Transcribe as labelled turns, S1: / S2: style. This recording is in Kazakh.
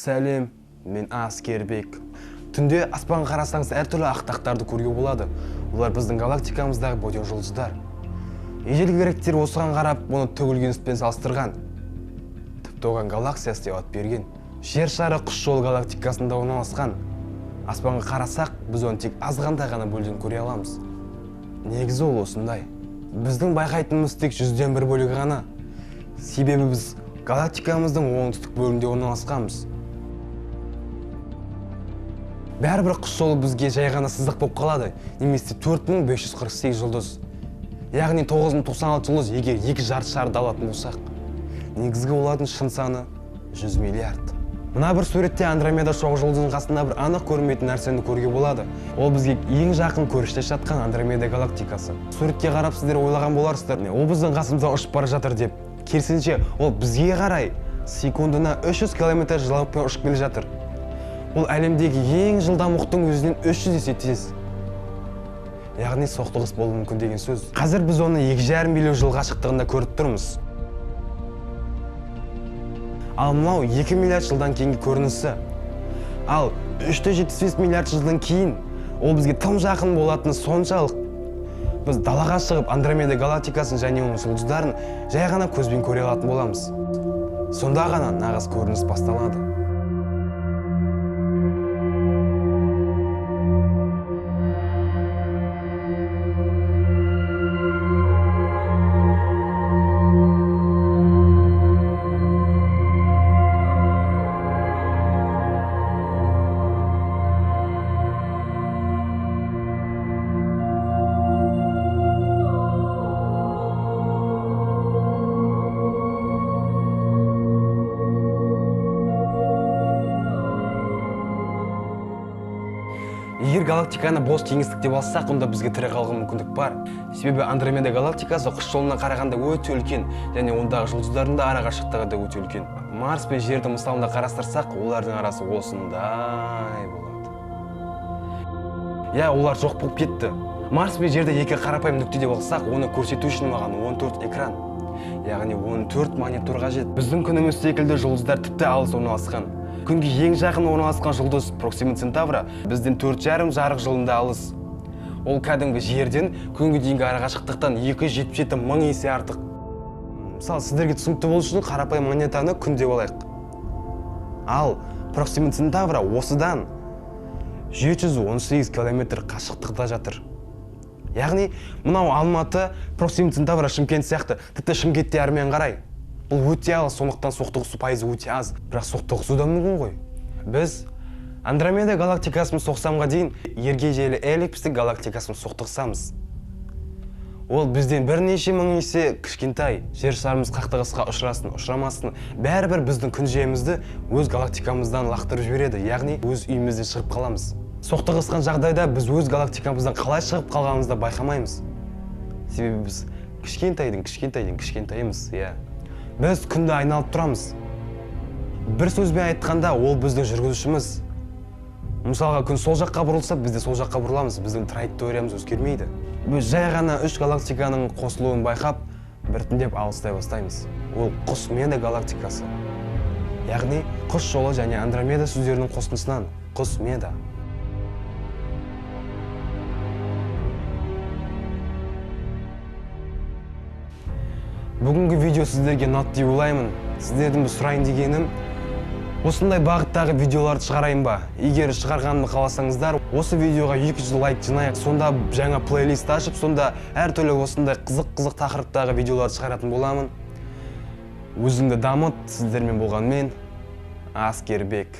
S1: Сәлем, мен Аскербек. Түнде аспан қарасаңыз әртүрлі ақтақтарды көруге болады. Олар біздің галактикамыздағы бөтен жұлдыздар. Ежелгілердер осыған қарап, оны төгілгенспен салыстырған. Тіпті оған галаксиясы деп ат берген. Жер шары құс жолы галактикасында орналасқан. Аспанға қарасақ, біз оны тек азғанда ғана бөлден көре аламыз. Негізі ол осындай. Біздің байқайтынымыз тек 100-ден 1 бөлігі ғана. Себебі біз галактикамыздың оңтүстік бөлігінде орналасқанбыз. Бәрібір құс жолы бізге жай ғана сызық болып қалады, немесе 4548 жұлдыз. Яғни 9096 жұлдыз егер 2 жарты шарды алатын болсақ. Негізгі олардың шын саны 100 миллиард. Мына бір суретте Андромеда шоқ жұлдызының қасында бір анық көрінбейтін нәрсені көруге болады. Ол бізге ең жақын көріністе жатқан Андромеда галактикасы. Суретке қарап сіздер ойлаған боларсыздар, ол біздің қасымыздан ұшып бара жатыр деп. Керісінше, ол бізге қарай секундына 300 км жылдамдықпен ұшып келе жатыр. Ол әлемдегі ең жылдам оқтың өзінен 300 есе тез. Яғни соқтығыс болуы мүмкін деген сөз. Қазір біз оны 2,5 миллион жыл қашықтығында көріп тұрмыз. Ал мынау 2 миллиард жылдан кейінгі көрінісі. Ал 375 миллиард жылдан кейін ол бізге тым жақын болатыны соншалық. Біз далаға шығып Андромеда галактикасын және оның жұлдыздарын жай ғана көзбен көре алатын боламыз. Сонда ғана нағыз көрініс басталады. Егер галактиканы бос кеңістік деп алсақ, онда бізге тірі қалған мүмкіндік бар. Себебі Андромеда галактикасы құс жолына қарағанда өте үлкен, және ондағы жұлдыздардың да арақашықтығы да өте үлкен. Марс пен Жерді мысалында қарастырсақ, олардың арасы осындай болады. Олар жоқ болып кетті. Марс пен Жерді екі қарапайым нүкте деп алсақ, оны көрсету үшін маған 14 экран, яғни 14 монитор қажет. Біздің күніміз секілді жұлдыздар тіпті алыс орналасқан. Күнге ең жақын орналасқан жұлдыз Проксима Центавра бізден 4,5 жарық жылында алыс. Ол кәдімгі Жерден күнге дейінгі арақашықтықтан 277 мың есе артық. Мысалы, сіздерге түсінікті болу үшін қарапайым монетаны күн деп алайық. Ал Проксима Центавра осыдан 718 километр қашықтықта жатыр. Яғни, мынау Алматы, Проксима Центавра, Шымкент сияқты, тіпті Шымкентте әрмен қарай. Бұл өте алыс, сондықтан соқтығысу пайызы өте аз, бірақ соқтығысу да мүмкін ғой. Біз Андромеда галактикасын соқсамға дейін ергежейлі эллипстік галактикасын соқтығысамыз. Ол бізден бірнеше мың есе кішкентай. Жер шарымыз қақтығысқа ұшырасын, ұшырамасын, бәрібір біздің күн жүйемізді өз галактикамыздан лақтырып жібереді, яғни өз үйімізден шығып қаламыз. Соқтығысқан жағдайда біз өз галактикамыздан қалай шығып қалғанымызды байқамаймыз. Себебі біз кішкентайымыз. Біз күнді айналып тұрамыз. Бір сөзбен айтқанда, ол біздің жүргізушіміз. Мысалға, күн сол жаққа бұрылса, біз де сол жаққа бұрыламыз. Біздің траекториямыз өзгермейді. Біз жай ғана 3 галактиканың қосылуын байқап, біртіндеп алыстай бастаймыз. Ол Құсмеда галактикасы. Яғни, құс жолы және Андромеда сөздерінің қосындысынан Құсмеда. Бүгінгі видео сіздерге ұнады деп ойлаймын. Сіздердің сұрайын дегенім, осындай бағыттағы видеоларды шығарайын ба? Егер шығарғанымды қаласаңыздар, осы видеоға 200 лайк жинайық. Сонда жаңа плейлист ашып, сонда әртүрлі осындай қызық тақырыптағы видеоларды шығаратын боламын. Өзіңді дамыт, сіздермен болған мен, Аскербек.